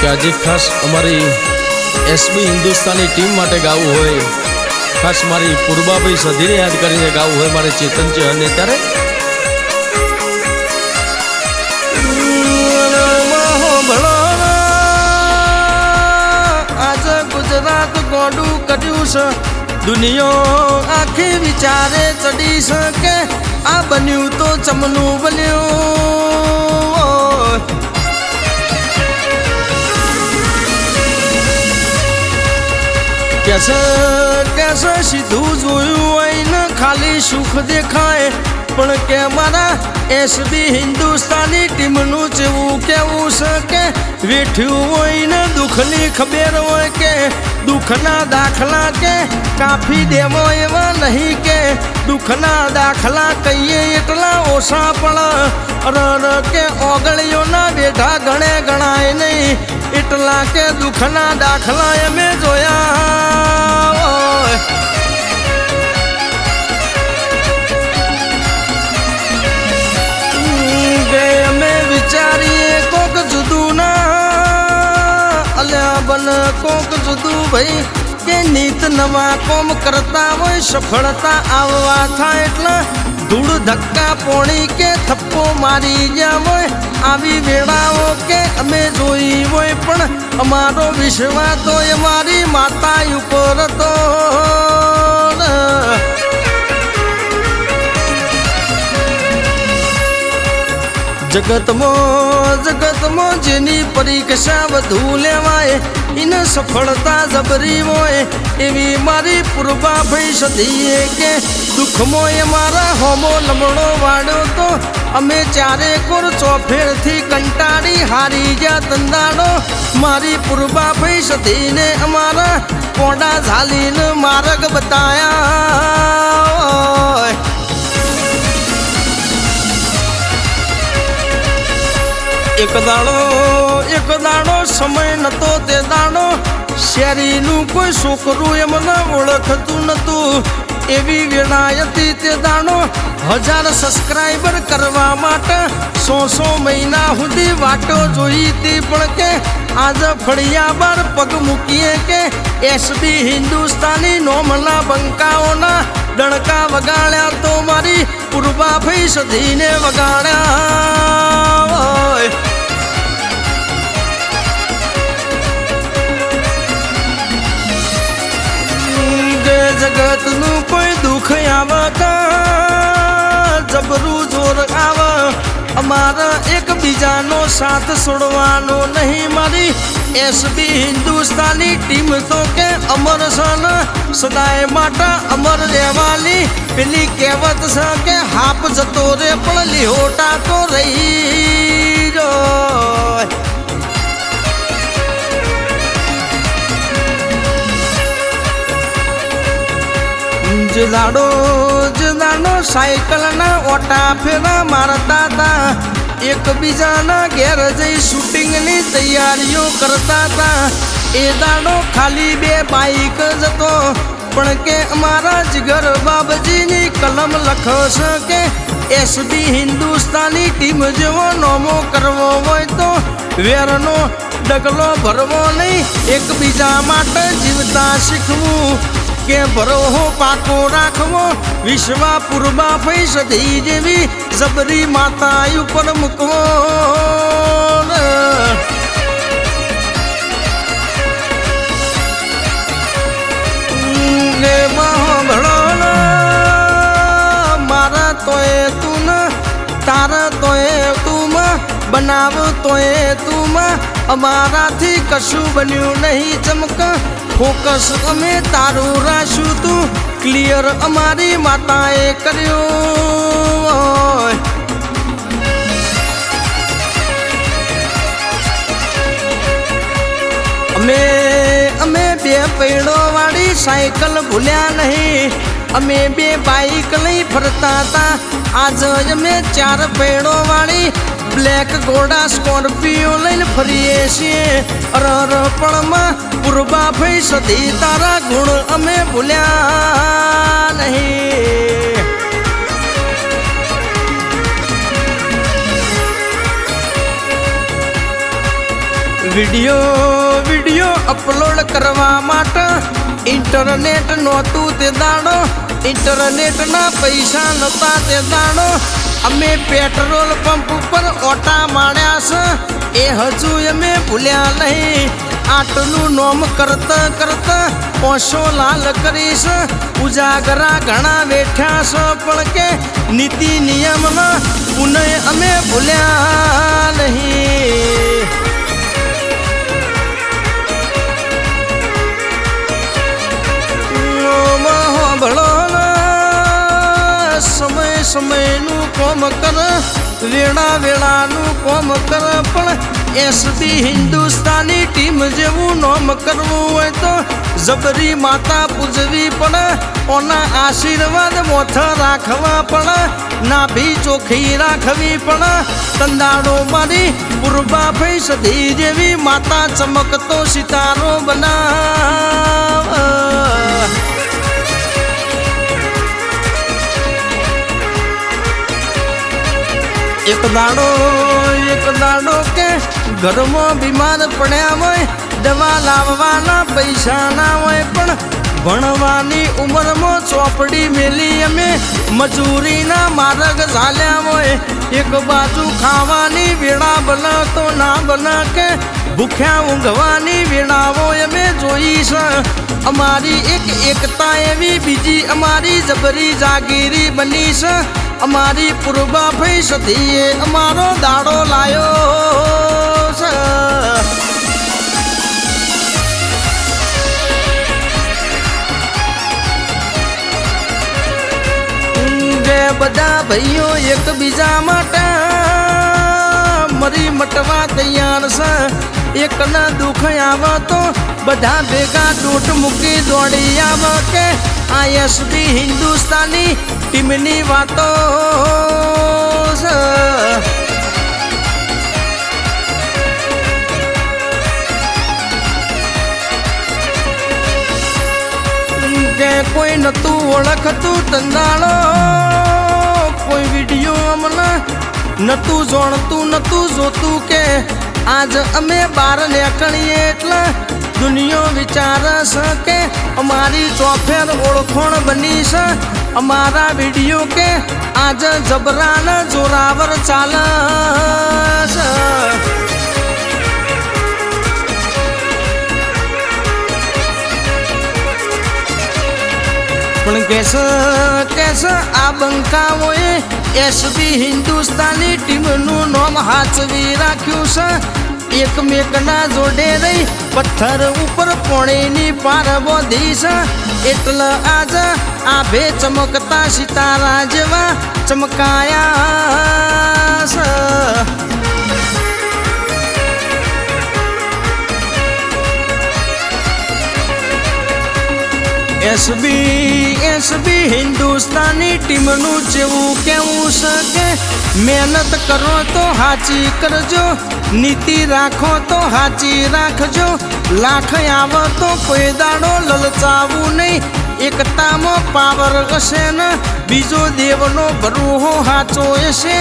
કે આજે ખાસ અમારી એસબી હિન્દુસ્તાની ટીમ માટે ગાવું હોય, ખાસ મારી પૂર્વાભાઈ સધીને યાદ કરીને ગાવું હોય મારે ચેતનજી અને ત્યારે આજે ગુજરાત ગોડું કર્યું છે, દુનિયા આખી વિચારે ચડી છે કે આ બન્યું તો ચમનું બન્યું. કેસે સીધું જોયું હોય ને ખાલી સુખ દેખાય, પણ કે મારા એસબી હિન્દુસ્તાની ટીમનું જેવું કેવું છે કે વેઠ્યું હોય ને દુઃખની ખબર હોય કે દુઃખના દાખલા કે કાફી દેવો એવા નહીં કે દુઃખના દાખલા કહીએ એટલા ઓછા પણ કે ઓગળીઓના બેઠા ગણે ગણાય નહીં એટલા કે દુઃખના દાખલા અમે જોયા. અમે વિચારીએ કોક જુદું ના અલ્યા બન કોક જુદું ભાઈ કે નીત નવા કોમ કરતા હોય સફળતા આવવા થાય એટલે ધૂળ ધક્કા પોણી કે થપ્પો મારી ગયા હોય આવી વેળાઓ કે અમે જોઈ હોય, પણ અમારો વિશ્વાસ તો અમારી માતા ઉપર હતો. જગતમાં જેની પરીક્ષા વધુ લેવાય એને સફળતા જબરી હોય, એવી મારી પૂર્વાભાઈ સધીએ કે દુઃખમાં એ મારા હોમો લમણો વાળ્યો તો અમે ચારે કોર ચોફેરથી કંટાળી હારી ગયા તંદાડો. મારી પૂર્વાભાઈ સધીને અમારા કોડા ઝાલીને માર્ગ બતાયા. એક દાડો સમય નતો તે દાડો શેરીનું કોઈ છોકરું એમને ઓળખતું નતું, એવી વેળા હતી તે દાડો 1000 સબસ્ક્રાઈબર કરવા માટે 100 મહિના સુધી વાટો જોઈ હતી, પણ કે આજે ફળિયા બાર પગ મૂકીએ કે એસબી હિન્દુસ્તાની નોમના બંકાઓના ડણકા વગાડ્યા તો મારી પૂર્વાભાઈ સધીને વગાડ્યા. જગતનું કોઈ દુઃખ આવે કા જબરું જોર આવે, અમારા એકબીજાનો સાથ છોડવાનો નહીં. મારી એસબી હિન્દુસ્તાની ટીમ તો કે અમર છે ને સદાય માટે અમર રહેવાની પેલી કહેવત છે કે હાપ જતો રે પણ લીહોટા તો રહી જાય. જદાડો સાયકલના ઓટા ફેરા મારતા હતા, એકબીજાના ઘેર જઈ શૂટિંગની તૈયારીઓ કરતા હતા. એ દાડો ખાલી 2 બાઈક જ હતો, પણ કે અમારા જીગર બાબજીની કલમ લખશે કે એસબી હિન્દુસ્તાની ટીમ જેવો નોમો કરવો હોય તો વેરનો ડગલો ભરવો નહીં, એકબીજા માટે જીવતા શીખવું કે ભરોહો પાકો રાખવો. વિશ્વા પૂર્વાભાઈ સધી જેવી જબરી માતા ઉપર મૂકવો. મારા તોય તું તારા તોય તું બનાવ તોય તું અમારાથી કશું બન્યું નહીં ચમક. ફોકસ અમે તારું રાશું તું ક્લિયર અમારી માતાએ કર્યું. અમે 2 પૈડો વાળી સાયકલ ભૂલ્યા નહીં, અમે 2 બાઈક લઈ ફરતા હતા. આજે અમે 4 પૈડો વાળી બ્લેક ઘોડા સ્કોર્પિયો લઈને ફરીએ છીએ. અરપણમાં પૂર્વાભાઈ સધી તારા ગુણ અમે ભૂલ્યા નહીં. વિડિયો અપલોડ કરવા માટે ઇન્ટરનેટ નહોતું તે દાડો, ઇન્ટરનેટના પૈસા નહોતા તે દાડો. અમે પેટ્રોલ પંપ ઉપર ઓટા માર્યા છે એ હજુ અમે ભૂલ્યા નહીં. આટલું નોમ કરતા કરતા પોસો લાલ કરીશ. ઉજાગરા ઘણા બેઠ્યા છે પણ કે નીતિ નિયમના પુનઃ અમે ભૂલ્યા નહીં. સમય સમયનું કોમ કર, વેળા વેળાનું કોમ કર, પણ એસબી હિન્દુસ્તાની ટીમ જેવું નોમ કરવું હોય તો જબરી માતા પૂજવી પડે. ઓના આશીર્વાદ મોથ રાખવા પડે, નાભી ચોખ્ખી રાખવી પડે. કંદાડો મારી પૂર્વા ભાઈ સધી જેવી માતા ચમકતો સિતારો બનાવ. એક દાડો કે ઘરમાં બીમાર પડ્યા હોય, દવા લાવવાના પૈસા ના હોય, પણ ભણવાની ઉંમરમાં ચોપડી મેલી અમે મજૂરીના માર્ગ ઝાલ્યા હોય. એક બાજુ ખાવાની વેળા બને તો ના બને કે ભૂખ્યા ઊંઘવાની વેળાઓ અમે જોઈ છે. અમારી એક એકતા એવી બીજી અમારી જબરી જાગીરી બની છે. અમારી પૂર્વા ભાઈ સધીએ અમારો દાડો લાયો છે. જે બધા ભાઈઓ એકબીજા માટે મરી મટવા તૈયાર છે. એકના દુઃખ આવે તો બધા ભેગા દોટ મૂકી દોડી આવે કે આ એસબી હિન્દુસ્તાની ટીમની વાતો છે. કે કોઈ નતું ઓળખતું તંદાળો, કોઈ વિડીયો અમને નતું જાણતું નતું જોતું કે આજ અમે બહાર નીકળીએ એટલે દુનિયા વિચારે છે કે અમારી ચોફેર ઓળખોણ બની છે. અમારા વિડીયો કે આજ જબરાના જોરાવર ચાલે છે. પણ કેસ આ બંકાઓએ એસબી હિન્દુસ્તાની ટીમનું નામ હાચવી રાખ્યું છે. એકમેકના જોડે રહી પથ્થર ઉપર પોણીની પાર બોધી છે. એટલે આજ આ બે ચમકતા સિતારા જેવા ચમકાયા છે. એસબી હિન્દુસ્તાની ટીમનું જેવું કેવું છે કે મહેનત કરો તો હાચી કરજો, નીતિ રાખો તો હાચી રાખજો. લાખ આવે તો કોઈ દાડો લલચાવું નહીં. એકતામાં પાવર હશે ને બીજો દેવનો ભરૂહો હાચો હશે.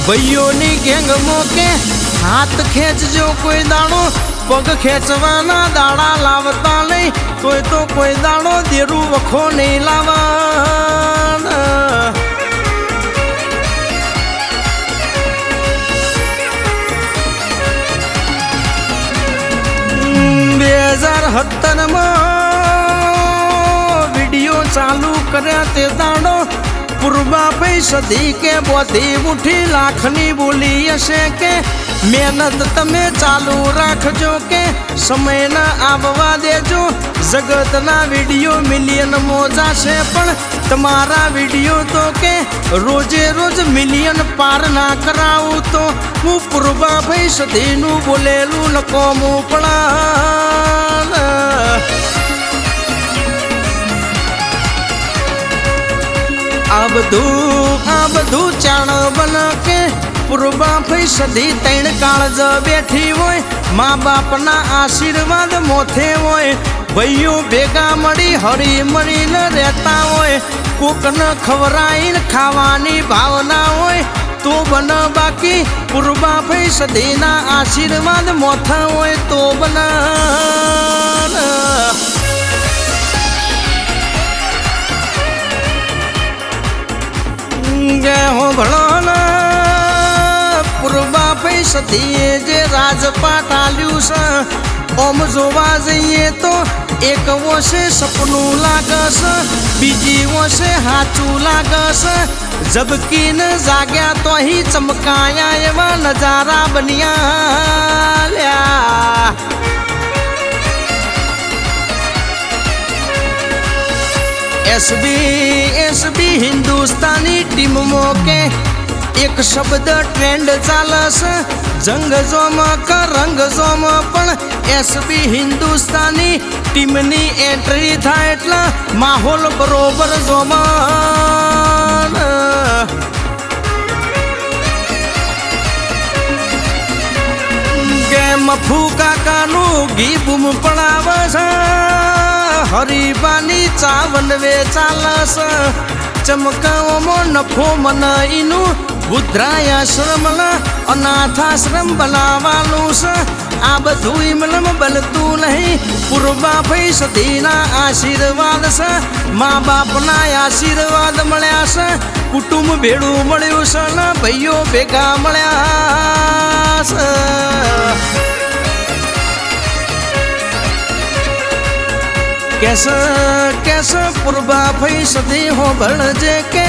ભાઈઓની ગેંગમાં કે હાથ ખેંચજો કોઈ દાડો, પગ ખેંચવાના દાડા લાવતા નહીં. તોય તો કોઈ દાડો દેરું વખો નહીં લાવવાના. 2017માં વિડીયો ચાલુ કર્યા તે દાડો પૂર્વા ભાઈ સધી કે બોધી ઉઠી લાખની બોલી હશે કે મહેનત તમે ચાલુ રાખજો કે સમયના આવવા દેજો. જગતના વિડીયો મિલિયન મોજા છે પણ તમારા વિડીયો તો કે રોજે રોજ મિલિયન પાર ના કરાવું તો હું પૂર્વા ભાઈ સધીનું બોલેલું નકોમું પડા. આ બધું ચાણ બન કે પૂર્વા ભાઈ સધી તૈણ કાળજ બેઠી હોય. મા બાપના આશીર્વાદ મોથે હોય. ભાઈઓ ભેગા મળી હળી મળીને રહેતા હોય. કોકને ખવરાઈને ખાવાની ભાવના હોય તો બન બાકી પૂર્વા ભાઈ સદીના આશીર્વાદ મોથા હોય તો બન જય હો ભણો પૂર્વા ભાઈ સદીએ જે રાજપાટ આલ્યું છે ઓમ જોવા જઈએ તો એક વોશે સપનું લાગસ બીજી વોશે હાચું લાગસ જબકીને જાગ્યા તો હી ચમકાયા એવા નજારા બન્યા લ્યા એસબી હિન્દુસ્તાની ટીમમાં કે એક શબ્દ ટ્રેન્ડ ચાલસ જંગ જોમાં કે રંગ જોમાં પણ એસબી હિન્દુસ્તાની ટીમની એન્ટ્રી થાય એટલે માહોલ બરોબર જોમાં કે મફુ કાકાનું ઘી બૂમ પડાવે છે હરીબાની ચાવન વેચાલસ ચમકાઓમાં નફો મનાઈનું બુદ્ધાશ્રમ અનાથાશ્રમ બનાવવાનું છે આ બધું ઇમલમ બનતું નહીં પૂર્વા ભાઈ સદીના આશીર્વાદ છે મા બાપના આશીર્વાદ મળ્યા છે કુટુંબ ભેડું મળ્યું છે ને ભાઈઓ ભેગા મળ્યા છે કેસ પૂર્વા ભાઈ સદી હો ભણજે કે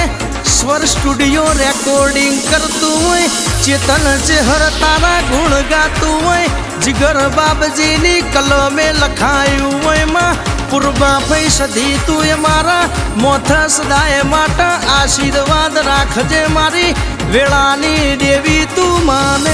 સ્વર સ્ટુડિયો રેકોર્ડિંગ કરતું હોય ચેતન ચેહર તારા ગુણ ગાતું હોય જીગર બાબજીની કલમે લખાયું હોય માં પૂર્વા ભાઈ સદી તું એ મારા મોથા સદાય માટે આશીર્વાદ રાખજે મારી વેળાની દેવી તું માન